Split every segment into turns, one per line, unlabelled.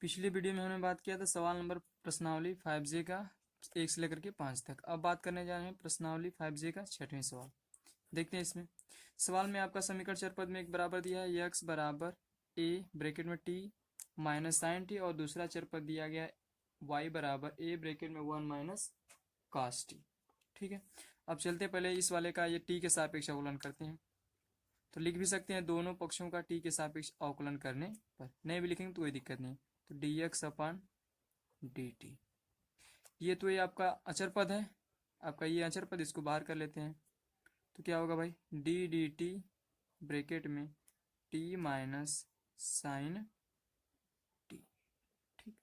पिछले वीडियो में हमने बात किया था सवाल नंबर प्रश्नावली 5J का 1 से लेकर के 5 तक। अब बात करने जा रहे हैं प्रश्नावली 5J का 6वां सवाल। देखते हैं इसमें सवाल में आपका समीकरण चर पद में एक बराबर दिया है x बराबर a ब्रैकेट में t माइनस साइन टी, और दूसरा चर पद दिया गया है y बराबर a ब्रैकेट में 1 माइनस cos t। ठीक है, अब चलते हैं पहले इस वाले का ये t के सापेक्ष अवकलन करते हैं। तो लिख भी सकते हैं दोनों पक्षों का t के सापेक्ष अवकलन करने पर, नहीं भी लिखेंगे तो कोई दिक्कत नहीं। तो dx अपन dt, ये तो ये आपका अचर पद है, आपका ये अचर पद, इसको बाहर कर लेते हैं। तो क्या होगा भाई, d dt ब्रैकेट में t माइनस साइन t। ठीक,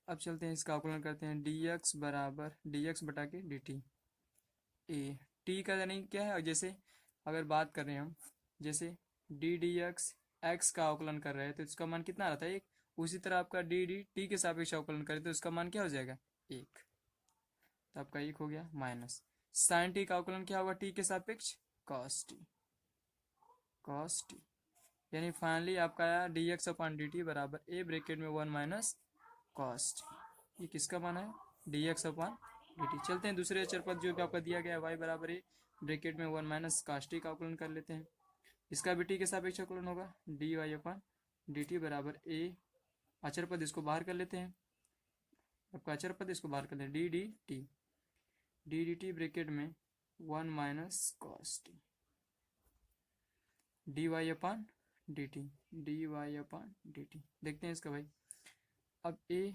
अब चलते हैं इसका अवकलन करते हैं। dx बराबर dx बटा के dt, a t का यानी क्या है, जैसे अगर बात कर रहे हैं हम, जैसे d dx x का अवकलन कर रहे हैं तो इसका मान कितना रहता है, एक। उसी तरह आपका डी डी टी के सापेक्ष अवकलन करें तो इसका मान क्या हो जाएगा, एक। तो आपका एक हो गया माइनस साइन टी का अवकलन क्या होगा टी के सापेक्ष, कॉस टी। कॉस टी यानी फाइनली आपका आया D x upon D T बराबर ए ब्रैकेट में 1 माइनस कॉस टी। ये किसका मान है, D x upon D T. चलते हैं दूसरे अचर पद जो भी आपका दिया गया है वाई बराबर ए ब्रैकेट में 1 माइनस कॉस टी का अवकलन कर लेते हैं। इसका भी टी के सापेक्ष अवकलन होगा, D Y upon D T बराबर ए, अचर पद इसको बाहर कर लेते हैं, आपका अचर पद इसको बाहर कर लेते हैं, D D T, D D T bracket में 1 minus cos T, D Y upon D T, D Y upon D T. देखते हैं इसका भाई, अब ए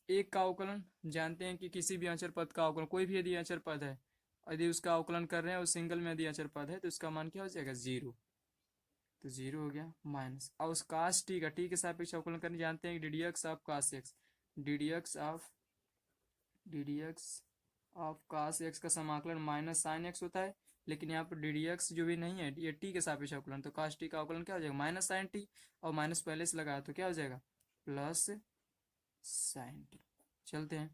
एक का अवकलन जानते हैं कि किसी भी अचर पद का अवकलन, कोई भी यदि अचर पद है, यदि उसका अवकलन कर रहे हैं और सिंगल में यदि अचर पद है तो इसका मान क्या हो जाएगा, जीरो। तो जीरो हो गया माइनस, और उस कास टी का टी के सापेक्ष अवकलन करने जानते हैं कि D D X of cos X, D D X of cos X का समाकलन माइनस साइन एक्स होता है, लेकिन यहाँ पर डी डी एक्स जो भी नहीं है ये टी के सापेक्ष अवकलन, तो कास टी का अवकलन क्या हो जाएगा, माइनस साइन टी, और माइनस पहले से लगाया तो क्या हो जाएगा, प्लस साइन टी। चलते हैं,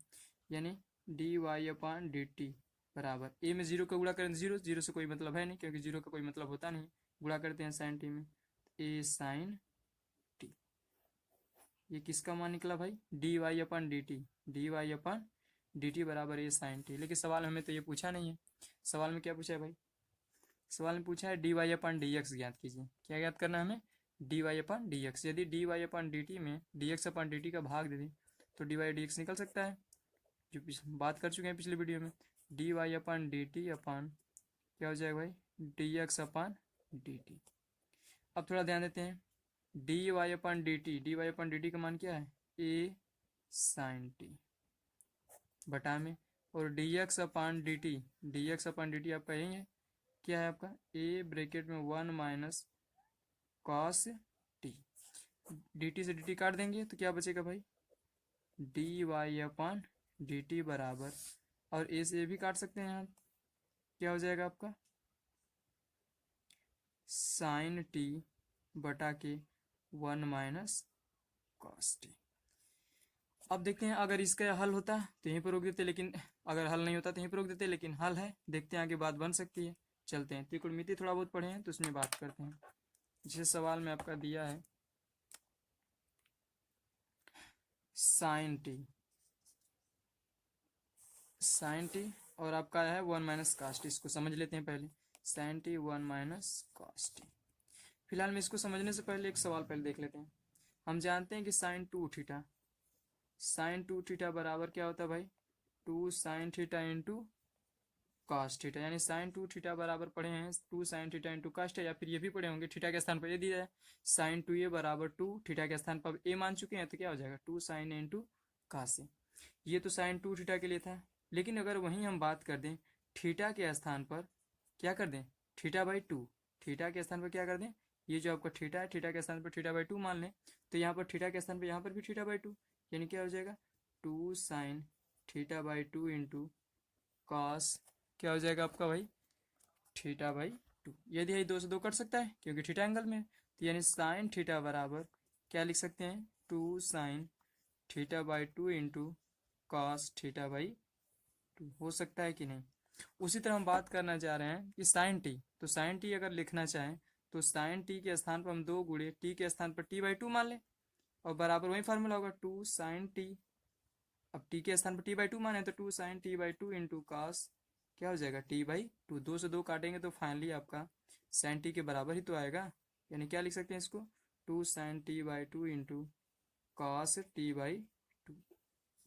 यानी D Y upon D T बराबर ए में जीरो का गुणा करें, जीरो जीरो से कोई मतलब है नहीं क्योंकि जीरो का कोई मतलब होता नहीं, गुणा करते हैं साइन टी में, ए साइन टी। ये किसका मान निकला भाई, डी वाई अपन डी टी, डी वाई अपन डी टी बराबर ए साइन टी। लेकिन सवाल हमें तो ये पूछा नहीं है, सवाल में क्या पूछा है भाई, सवाल में पूछा है डी वाई अपन डी एक्स ज्ञात कीजिए। क्या ज्ञात करना है हमें, डी वाई अपन डी एक्स। यदि डी वाई अपन डी टी में D x upon D T का भाग दे दें तो डी वाई डी एक्स निकल सकता है, जो बात कर चुके हैं पिछले वीडियो में। डी वाई अपन डी टी अपन क्या हो जाएगा भाई, D x upon D T. अब थोड़ा ध्यान देते हैं, डी वाई अपन डी टी, डी वाई अपन डी टी का मान क्या है, ए साइन टी बटा में, और D x upon D T, D x upon D T आपका यही है, क्या है आपका, ए ब्रैकेट में 1 minus cos T. D T से डी टी काट देंगे तो क्या बचेगा भाई, डी वाई अपन डी टी बराबर, और ए से ए भी काट सकते हैं यहाँ, क्या हो जाएगा आपका, साइन टी बटा के 1 माइनस कॉस टी। अब देखते हैं अगर इसका हल होता तो यहीं पर रोक देते, लेकिन अगर हल नहीं होता तो यहीं पर रोक देते, लेकिन हल है, देखते हैं आगे बात बन सकती है। चलते हैं, त्रिकोणमिति थोड़ा बहुत पढ़े हैं तो उसमें बात करते हैं। जिस सवाल में आपका दिया है साइन टी और आपका है 1 माइनस कॉस टी, इसको समझ लेते हैं पहले। Sine T 1 minus cos T, फिलहाल में इसको समझने से पहले एक सवाल पहले देख लेते हैं। हम जानते हैं कि साइन टू थीटा बराबर क्या होता है भाई, 2 sine theta into cos theta, यानी साइन 2 थीटा बराबर पढ़े हैं 2 sine theta into cos theta, या फिर ये भी पढ़े होंगे थीटा के स्थान पर ये दिया है साइन 2a बराबर 2, थीटा के स्थान पर a मान चुके हैं तो क्या हो जाएगा 2 sine a into cos a। ये तो साइन 2 थीटा के लिए था, लेकिन अगर वहीं हम बात कर दें थीटा के स्थान पर क्या कर दें, थीटा बाई 2, थीटा के स्थान पर क्या कर दें, ये जो आपका थीटा है थीटा के स्थान पर थीटा बाई 2 मान लें, तो यहाँ पर थीटा के स्थान पर यहाँ पर भी थीटा बाई 2, यानी क्या हो जाएगा 2 sine theta by 2 into cos, क्या हो जाएगा आपका भाई, थीटा बाई 2। यदि यही 2 से 2 कट सकता है क्योंकि थीटा एंगल में, तो यानी साइन थीटा बराबर क्या लिख सकते हैं, 2 sine theta by 2 into cos theta by 2 हो सकता है कि नहीं। उसी तरह हम बात करना चाह रहे हैं कि साइन टी, तो साइन टी अगर लिखना चाहें तो साइन टी के स्थान पर हम 2 गुणे टी के स्थान पर टी बाई 2 मान लें, और बराबर वही फार्मूला होगा 2 साइन टी। अब टी के स्थान पर टी बाई टू माने तो 2 sine T by two into cos क्या हो जाएगा टी बाई टू। 2 से 2 काटेंगे तो फाइनली आपका साइन टी के बराबर ही तो आएगा। यानी क्या लिख सकते हैं इसको 2 sine T by two into cos T by two.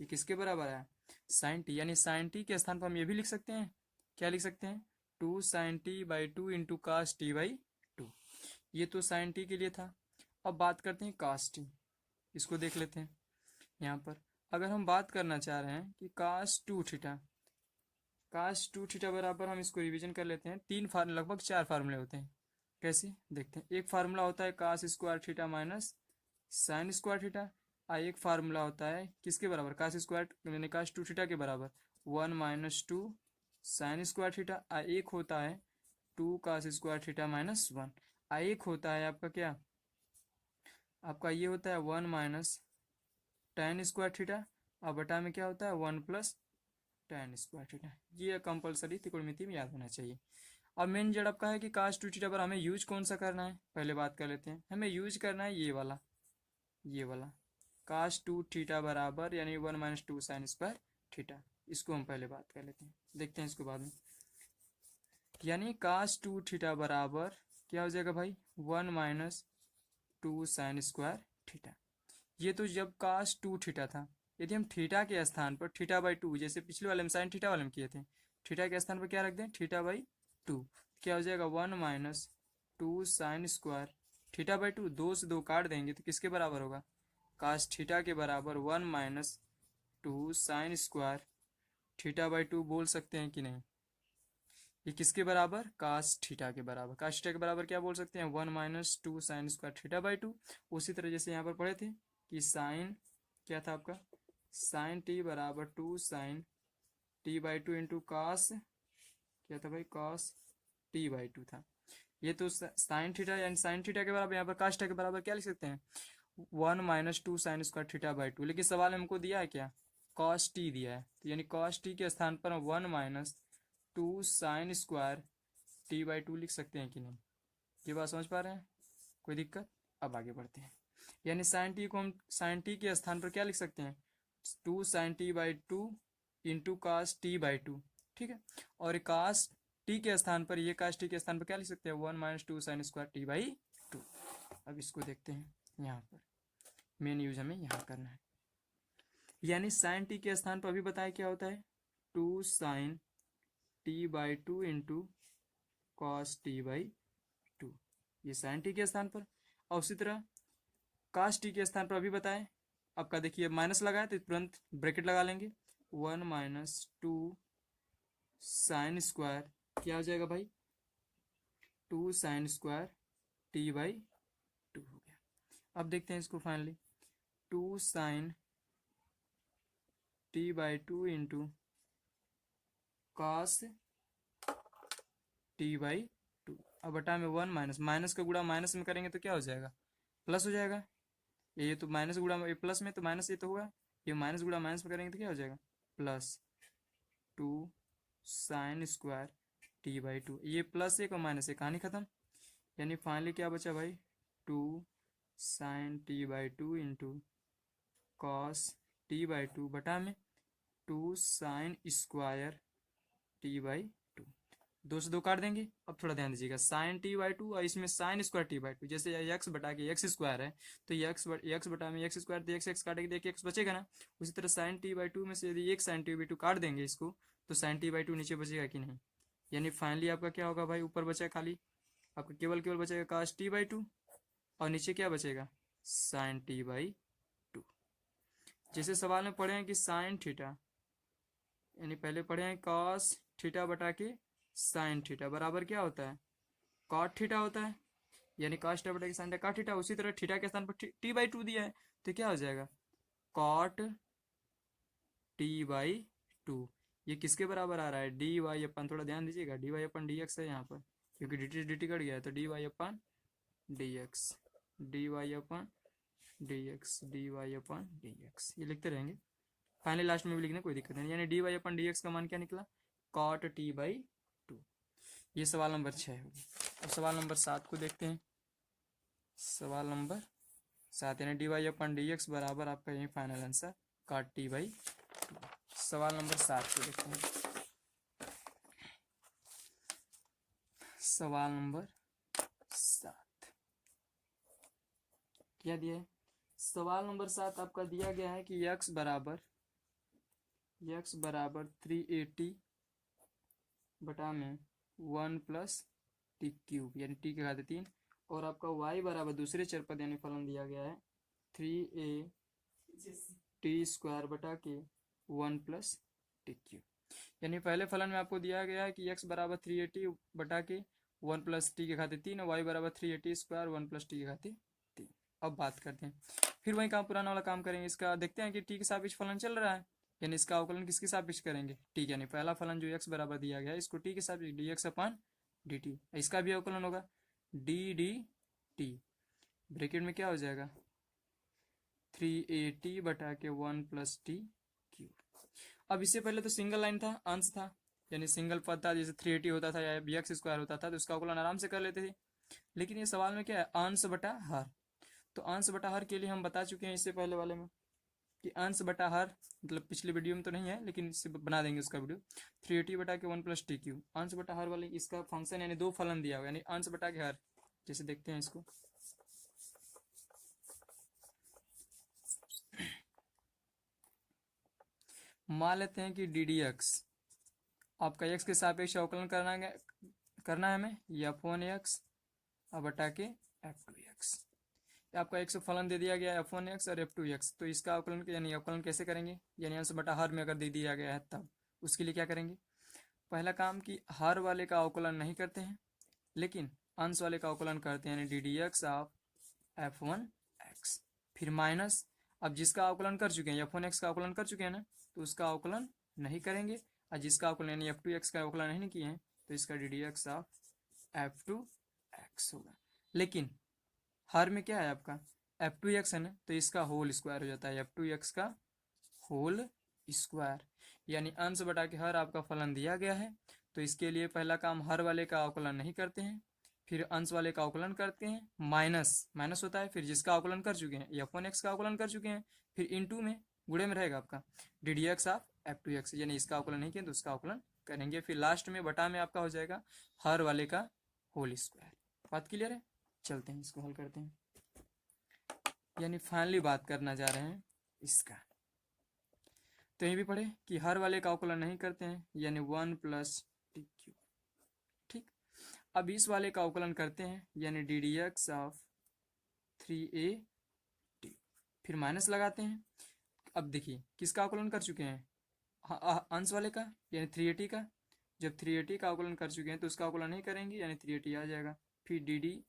ये किसके बराबर है साइन टी। यानी साइन टी के स्थान पर हम ये भी लिख सकते हैं, क्या लिख सकते हैं 2 sine T by two into cos T by two. ये तो साइन टी के लिए था। अब बात करते हैं कास टी, इसको देख लेते हैं। यहाँ पर अगर हम बात करना चाह रहे हैं कि cos two theta, cos two theta बराबर, हम इसको रिवीजन कर लेते हैं। लगभग 4 फार्मूले होते हैं। कैसे देखते हैं। एक फार्मूला होता है cos square theta minus sine square theta. एक फार्मूला होता है किसके बराबर कास स्क्वायर यानी कास टू थीटा के बराबर 1 minus two sign square theta. एक होता है 2 कास स्क्वायर थीटा माइनस 1। एक होता है आपका क्या, आपका ये होता है 1 माइनस टेन स्क्वायर थीटा। और बटा में क्या होता है 1 प्लस टेन स्क्वायर थीटा। ये कंपलसरी त्रिकोणमिति में याद होना चाहिए। अब मेन जड़ आपका है कि कास टू थीटा पर हमें यूज कौन सा करना है, पहले बात कर लेते हैं। हमें यूज करना है ये वाला कास टू थीटा बराबर यानी 1 minus two sign square theta. इसको हम पहले बात कर लेते हैं, देखते हैं इसको बाद में। यानी कास टू थीटा बराबर क्या हो जाएगा भाई 1 minus two sign square theta. ये तो जब कास टू थीटा था। यदि हम थीटा के स्थान पर थीटा बाई टू, जैसे पिछले वाले में साइन थीटा वाले में किए थे, थीटा के स्थान पर क्या रख दें थीटा बाई टू, क्या हो जाएगा 1 minus two sign square theta by two. 2 से 2 काट देंगे तो किसके बराबर होगा कास थीटा के बराबर 1 minus two sign square theta by two. बोल सकते हैं कि नहीं, ये किसके बराबर कास थीटा के बराबर। कास थीटा के बराबर क्या बोल सकते हैं 1 minus two sign square theta by two. उसी तरह जैसे यहाँ पर पढ़े थे कि साइन क्या था आपका साइन टी बराबर 2 sine T by two into cos क्या था भाई कास टी बाई टू था। ये तो साइन थीटा यानी साइन थीटा के बराबर, यहाँ पर कास थीटा के बराबर क्या लिख सकते हैं 1 minus two sign square theta by two. लेकिन सवाल हमको दिया है क्या कॉस टी दिया है, तो यानी कॉस टी के स्थान पर 1 minus two sign square T by to लिख सकते हैं कि नहीं। ये बात समझ पा रहे हैं, कोई दिक्कत। अब आगे बढ़ते हैं। यानी साइन टी को हम साइन टी के स्थान पर क्या लिख सकते हैं 2 sine T by two into cos T by two. ठीक है। और कास टी के स्थान पर, ये कास टी के स्थान पर क्या लिख सकते हैं 1 minus two sign square T by two. अब इसको देखते हैं, यहाँ पर मेन यूज हमें यहाँ करना है। यानी साइन टी के स्थान पर अभी बताया क्या होता है 2 sine T by two into cos T by two. ये साइन टी के स्थान पर। और उसी तरह कास टी के स्थान पर अभी बताएं आपका, देखिए माइनस लगाए तो तुरंत ब्रैकेट लगा लेंगे 1 माइनस टू साइन स्क्वायर क्या हो जाएगा भाई 2 sine square T by two हो गया। अब देखते हैं इसको finally 2 sine T by two into cos T by two. अब बटा में 1 माइनस, माइनस का गुणा माइनस में करेंगे तो क्या हो जाएगा प्लस हो जाएगा। ये तो माइनस गुणा ये प्लस में तो माइनस ये तो होगा, ये माइनस गुणा माइनस में करेंगे तो क्या हो जाएगा plus 2 sine square T by two. ये प्लस एक और माइनस एक कहानी खत्म। यानी फाइनली क्या बचा भाई 2 sine T by two into cos T by two बटा में 2 sine square T by two. 2 से 2 काट देंगे। अब थोड़ा ध्यान दीजिएगा साइन टी बाई टू और इसमें sign square T by to, जैसे एक्स बटा के एक्स स्क्वायर है तो एक्स बटा में एक्स स्क्वायर तो एक्स काटेंगे तो एक्स बचेगा ना। उसी तरह साइन टी बाई टू में से यदि एक साइन टी बाई टू काट देंगे इसको तो साइन टी बाई टू नीचे बचेगा कि नहीं। यानी फाइनली आपका क्या होगा भाई ऊपर बचा खाली आपका केवल बचेगा कास टी बाई टू और नीचे क्या बचेगा साइन टी बाई टू। जैसे सवाल में पढ़े हैं कि साइन थीटा, यानी पहले पढ़े हैं कॉस थीटा बटा के साइन थीटा बराबर क्या होता है कॉट थीटा होता है। यानी कॉस थीटा बटा के साइन थीटा कॉट थीटा। उसी तरह थीटा के स्थान पर टी बाई टू दिया है तो क्या हो जाएगा कॉट टी बाई टू। ये किसके बराबर आ रहा है डी वाई अपन, थोड़ा ध्यान दीजिएगा डी वाई अपन डी एक्स है यहाँ पर, क्योंकि डी टी कट गया है तो डी वाई अपन डी एक्स डी वाई अपन डी एक्स डी वाई अपन डी एक्स ये लिखते रहेंगे। फाइनली लास्ट में भी लिखने कोई दिक्कत नहीं। यानी डी वाई अपन डी एक्स का मान क्या निकला कॉट टी बाई टू। ये सवाल नंबर 6 होगी। अब सवाल नंबर 7 को देखते हैं। सवाल नंबर 7 यानी dy/dx बराबर आपका यही फाइनल आंसर cot t/2। सवाल नंबर 7 को देखते हैं। सवाल नंबर 7 क्या दिया है? सवाल नंबर 7 आपका दिया गया है कि x बराबर 380 बटा में 1 प्लस टी क्यूब यानी टी के घाते 3 और आपका y बराबर दूसरे चर पद यानी फलन दिया गया है 3a² बटा के 1 प्लस टी क्यूब। यानी पहले फलन में आपको दिया गया है कि x बराबर 380 बटा के 1 प्लस टी के घाते 3 और y बराबर 380² 1 प्लस टी के घाते 3। अब बात करते हैं, फिर वही काम पुराना वाला काम करेंगे। इसका देखते हैं कि टी के सापेक्ष फलन चल रहा है, यानी इसका अवकलन किसके सापेक्ष करेंगे? टी के। यानी पहला फलन जो x बराबर दिया गया है इसको टी के सापेक्ष dx/dt, इसका भी अवकलन होगा dt, ब्रैकेट में क्या हो जाएगा 380 बटा के 1 प्लस टी क्यूब। अब इससे पहले तो सिंगल लाइन था, अंश था, यानी सिंगल पद था, जैसे 380 होता था या bx² होता था तो उसका अवकलन आराम से कर लेते थे। लेकिन ये सवाल में क्या है, अंश बटा हर। तो अंश बटा हर के लिए हम बता चुके हैं इससे पहले वाले में कि अंश बटा हर, मतलब पिछली वीडियो में तो नहीं है लेकिन इससे बना देंगे उसका वीडियो। 380 बटा के 1 प्लस टी क्यूब अंश बटा हर वाले इसका फंक्शन, यानी दो फलन दिया हुआ यानी अंश बटा के हर। जैसे देखते हैं इसको, मान लेते हैं कि ddx आपका x के सापेक्ष अवकलन करना है हमें, f1x बटा के f2x। आपका x फलन दे दिया गया है f1x और f2x, तो इसका अवकलन यानी अवकलन कैसे करेंगे? यानी अंश बटा हर में अगर दे दिया गया है तब उसके लिए क्या करेंगे? पहला काम कि हर वाले का अवकलन नहीं करते हैं लेकिन अंश वाले का अवकलन करते हैं, यानी ddx ऑफ f1x। फिर माइनस, अब जिसका अवकलन कर चुके हैं f1x का अवकलन कर चुके हैं ना, तो उसका अवकलन नहीं करेंगे, और जिसका अवकलन यानी f2x का अवकलन नहीं किए हैं तो इसका ddx ऑफ f2x होगा। लेकिन हर में क्या है आपका f2x है ना, तो इसका होल स्क्वायर हो जाता है f2x का होल स्क्वायर। यानी अंश बटा के हर आपका फलन दिया गया है, तो इसके लिए पहला काम हर वाले का अवकलन नहीं करते हैं, फिर अंश वाले का अवकलन करते हैं, माइनस होता है, फिर जिसका अवकलन कर चुके हैं f1x का अवकलन कर चुके हैं, फिर इनटू में गुणे में रहेगा आपका ddx ऑफ f2x, यानी इसका अवकलन नहीं किया तो उसका अवकलन करेंगे, फिर लास्ट में बटा में आपका हो जाएगा हर वाले का होल स्क्वायर। बात क्लियर है? चलते हैं इसको हल करते हैं, यानी फाइनली बात करना जा रहे हैं इसका। तो यही भी पढ़े कि हर वाले का अवकलन नहीं करते हैं, यानी 1 प्लस टी क्यूब। ठीक, अब इस वाले का अवकलन करते हैं, यानी ddx ऑफ 3a, फिर माइनस लगाते हैं। अब देखिए किसका अवकलन कर चुके हैं, अंश वाले का यानी 380 का। जब 380 का अवकलन कर चुके हैं तो उसका अवकलन नहीं करेंगे, यानी 380 आ जाएगा। फिर dt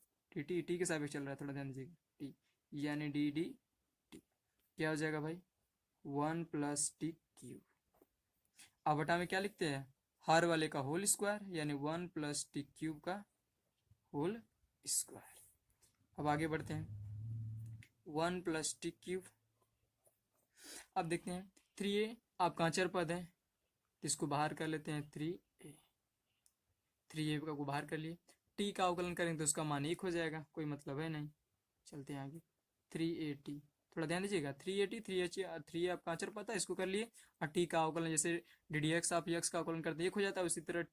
टी के सापेक्ष चल रहा है, थोड़ा ध्यान दीजिएगा, टी यानी dd क्या हो जाएगा भाई 1 प्लस टी क्यूब। अब बटा में क्या लिखते हैं, हर वाले का होल स्क्वायर, यानी 1 प्लस टी क्यूब का होल स्क्वायर। अब आगे बढ़ते हैं, 1 प्लस टी क्यूब। अब देखते हैं 3a आपका अचर पद है तो इसको बाहर कर लेते हैं, 3a को बाहर कर लिए। टी का अवकलन करेंगे तो उसका मान 1 हो जाएगा, कोई मतलब है नहीं। चलते हैं आगे, 3a, थोड़ा ध्यान दीजिएगा, 3 आपका अचर पद है, इसको कर लिए। और टी का अवकलन जैसे ddx आप x का अवकलन करते 1 हो जाता है, उसी तरह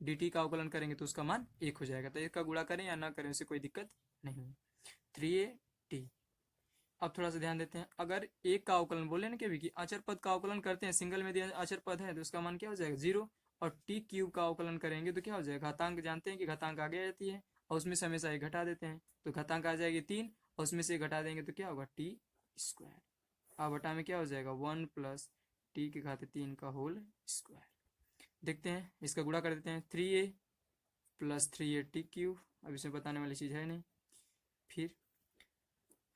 dt का अवकलन करेंगे तो उसका मान 1 हो जाएगा। तो इसका गुणा करें या ना करें उससे कोई दिक्कत नहीं है, 3a। अब थोड़ा सा ध्यान देते हैं, अगर एक का अवकलन बोले ना कभी कि अचर पद का अवकलन करते हैं, सिंगल में दिया अचर पद है तो उसका मान क्या हो जाएगा 0, और टी क्यूब का अवकलन करेंगे तो क्या हो जाएगा, घातांक जानते हैं कि घातांक आगे आ जाती है और उसमें से हमेशा एक घटा देते हैं, तो घातांक आ जाएगी 3 और उसमें से घटा देंगे तो क्या होगा टी स्क्वायर। अब बटा में क्या हो जाएगा 1 प्लस टी के घाते 3 का होल स्क्वायर। देखते हैं इसका गुणा कर देते हैं, 3a plus 3a T cube. अब इसमें बताने वाली चीज़ है नहीं। फिर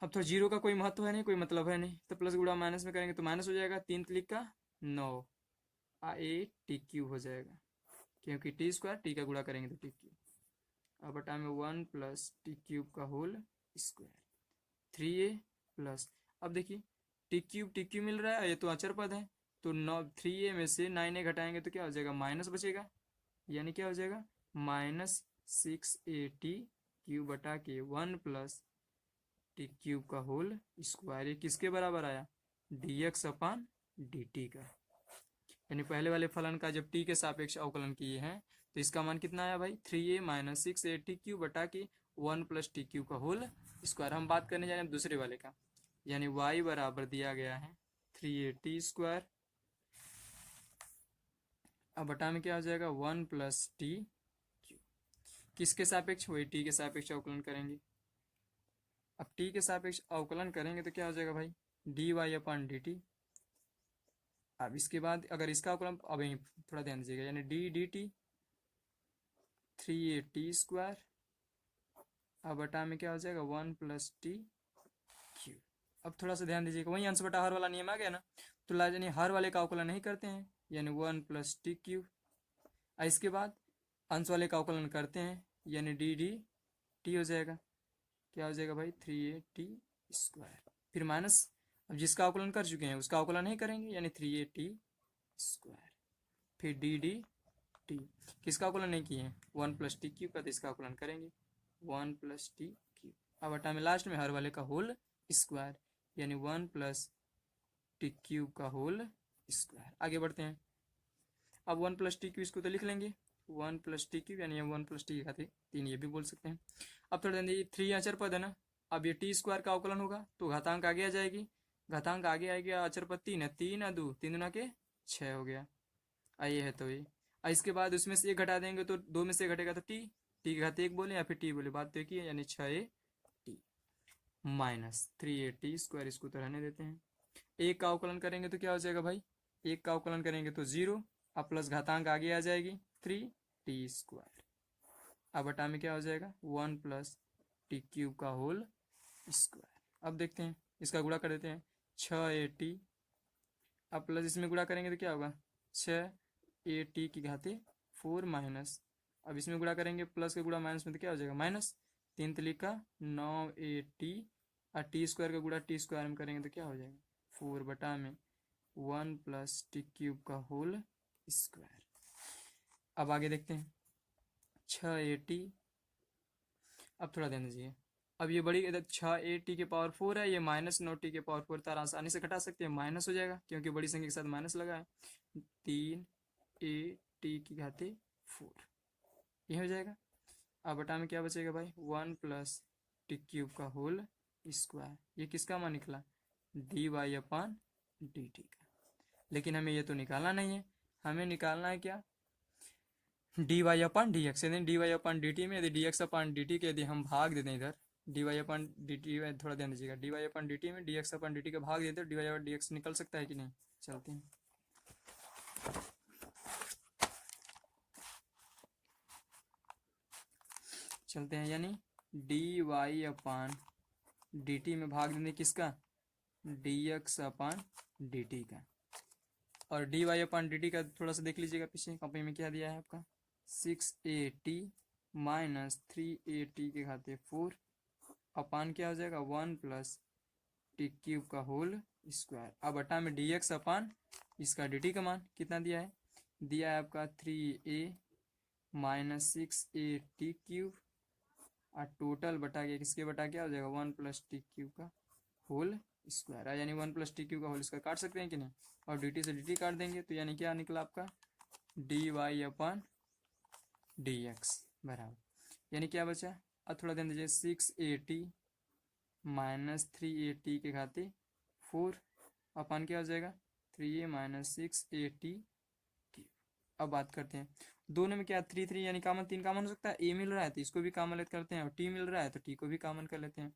अब तो 0 का कोई महत्व है नहीं, कोई मतलब है नहीं, तो प्लस गुणा माइनस में करेंगे तो माइनस हो जाएगा, 3 3 का 9 a टी क्यूब हो जाएगा, क्योंकि टी स्क्वायर टी का गुणा करेंगे तो टी क्यूब। अब बटा में 1 प्लस टी क्यूब का होल स्क्वायर, 3a प्लस, अब देखिए टी क्यूब मिल रहा है, ये तो अचर पद है, तो 3a में से 9a घटाएंगे तो क्या हो जाएगा माइनस बचेगा, यानी क्या हो जाएगा -6a टी क्यूब बटा के 1 प्लस टी क्यूब का होल स्क्वायर। ये किसके बराबर आया? डी एक्स अपान डी टी का। यानी पहले वाले फलन का जब टी के सापेक्ष अवकलन किए हैं तो इसका मान कितना आया भाई? 3a minus 6a T cube बटा के 1 प्लस टी क्यूब का होल स्क्वायर। हम बात करने जा रहे हैं दूसरे वाले का, यानी y बराबर दिया गया है 3a टी स्क्वायर, अब बटा में क्या हो जाएगा? 1 प्लस टी क्यूब। किसके सापेक्ष? वही टी के सापेक्ष अवकलन करेंगे। अब टी के सापेक्ष अवकलन करेंगे तो क्या हो जाएगा भाई? D Y upon D T. अब इसके बाद अगर इसका अवकलन, अब यहीं थोड़ा ध्यान दीजिएगा, यानी D D T 3a T square, अब बटा में क्या हो जाएगा? 1 प्लस टी क्यूब। अब थोड़ा सा ध्यान दीजिएगा, वही अंश बटा हर वाला नियम आ गया ना, तो यानी हर वाले का अवकलन नहीं करते हैं, यानी 1 प्लस टी क्यूब। इसके बाद अंश वाले का अवकलन करते हैं, यानी डी डी टी हो जाएगा। क्या हो जाएगा भाई? 3a टी स्क्वायर, फिर माइनस, अब जिसका अवकलन कर चुके हैं उसका अवकलन नहीं करेंगे, यानी 3a टी स्क्वायर, फिर डी डी टी। किसका अवकलन नहीं किए हैं? 1 प्लस टी क्यूब का, तो इसका अवकलन करेंगे 1 प्लस टी क्यूब। अब हटा में लास्ट में हर वाले का होल स्क्वायर, यानी 1 प्लस टी क्यूब का होल स्क्वायर। आगे बढ़ते हैं। अब 1 प्लस टी क्यूब इसको तो लिख लेंगे 1 प्लस टी क्यूब, यानी 1 प्लस टी खाते 3, ये भी बोल सकते हैं। अब थोड़ा ध्यान दीजिए, 3 अचर पद है ना, अब ये टी स्क्वायर का अवकलन होगा तो घातांक आगे आ जाएगी, घातांक आगे आएगी, अचर पद 3 है, 3 आ 2, 3 दूना के 6 हो गया। ये है तो ये, इसके बाद उसमें से एक घटा देंगे तो 2 में से घटेगा तो टी, टी के घाते 1 बोले या फिर टी बोले, बात तो एक ही है, यानी 6a T minus 3a T square, इसको तो रहने देते हैं। एक का अवकलन करेंगे तो क्या हो जाएगा भाई? एक का अवकलन करेंगे तो 0, अब प्लस घातांक आगे आ जाएगी 3 टी स्क्वायर, अब बटा में क्या हो जाएगा? 1 प्लस टी क्यूब का होल स्क्वायर। अब देखते हैं, इसका गुणा कर देते हैं 6a टी, अब प्लस इसमें गुणा करेंगे तो क्या होगा? 6a टी की घाते 4 माइनस, अब इसमें गुणा करेंगे प्लस का गुणा माइनस में तो क्या हो जाएगा? माइनस 3 तिली का 9a टी, और टी स्क्वायर का गुणा टी स्क्वायर में करेंगे तो क्या हो जाएगा? 4 बटा में 1 प्लस टी क्यूब का होल स्क्वायर। अब आगे देखते हैं 6a टी, अब थोड़ा ध्यान दीजिए, अब ये बड़ी 6a टी के पावर 4 है, ये माइनस 9t के पावर 4 तार आसानी से घटा सकते हैं, माइनस हो जाएगा क्योंकि बड़ी संख्या के साथ माइनस लगा है, 3a टी की घाते 4, ये हो जाएगा। अब बटा में क्या बचेगा भाई? 1 प्लस टी क्यूब का होल स्क्वायर। ये किसका मान निकला? डी वाई अपान डी टी का। लेकिन हमें ये तो निकालना नहीं है, हमें निकालना है क्या? डी वाई अपान डी एक्स। यदि डी वाई अपान डी टी में यदि डी एक्स अपान डी टी के यदि हम भाग दे दें इधर, डी वाई अपान डी टी में, थोड़ा ध्यान दीजिएगा, डी वाई अपान डी टी में डी एक्स अपान डी टी का भाग देते तो डी वाई अपान डी एक्स निकल सकता है कि नहीं? चलते हैं, चलते हैं, यानी डी वाई अपान डी टी में भाग देंगे किसका? डी एक्स अपान डी टी का, और डी वाई अपान डी टी का थोड़ा सा देख लीजिएगा, पीछे कॉपी में क्या दिया है आपका? 6a T minus 3a T के घाते 4 अपान क्या हो जाएगा? 1 प्लस टी क्यूब का होल स्क्वायर। अब बटा में डी एक्स अपान इसका डी टी का मान कितना दिया है? दिया है आपका 3a minus 6a T cube, और टोटल बटा के किसके बटा क्या हो जाएगा? 1 प्लस टी क्यूब का होल स्क्वायर, यानी 1 प्लस टी क्यूब का होल स्क्वायर काट सकते हैं कि नहीं? और डी टी से डी टी काट देंगे तो यानी क्या निकला आपका? डी वाई अपान डी एक्स बराबर, यानी क्या बचा? अब थोड़ा ध्यान दीजिए, 6a T minus 3a T के घाते 4 अपान क्या हो जाएगा? 3a minus 6a T cube. अब बात करते हैं दोनों में क्या 3 3 यानी कॉमन, 3 कॉमन हो सकता है, a मिल रहा है तो इसको भी कॉमन लेते करते हैं, और t मिल रहा है तो t को भी कॉमन कर लेते हैं,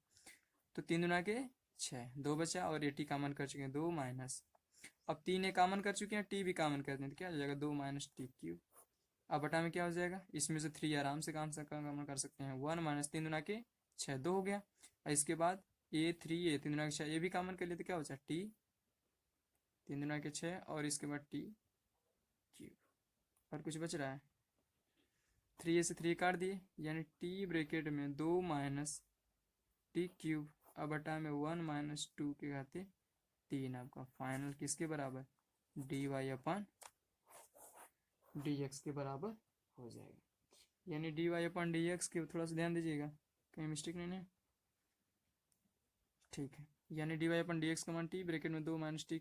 तो 3 दूना के 6, 2 बचा, और a t कॉमन कर चुके हैं 2 माइनस, अब 3 ए कॉमन कर चुके हैं, t भी कॉमन करते हैं तो क्या हो जाएगा? 2 माइनस टी क्यूब। अब बटा में क्या हो जाएगा? इसमें से 3 आराम से कॉमन कर सकते हैं, 1 माइनस 3 दूना के 6, 2 हो गया, और इसके बाद a 3a 3 दूना के 6, ये भी कॉमन कर लेते क्या हो जाए? t 3 दूना के 6, और इसके बाद टी क्यूब, और कुछ बच रहा है? 3a से 3 काट दिए, यानी t ब्रैकेट में 2 माइनस टी क्यूब, अब बटा में 1 माइनस 2 के घाते 3, आपका फाइनल किसके बराबर? डी वाई अपान डी एक्स के बराबर हो जाएगा। यानी डी वाई अपान डी एक्स के, थोड़ा सा ध्यान दीजिएगा कहीं मिस्टेक नहीं है। ठीक है, यानी dy अपन dx का मान t ब्रैकेट में 2 माइनस टी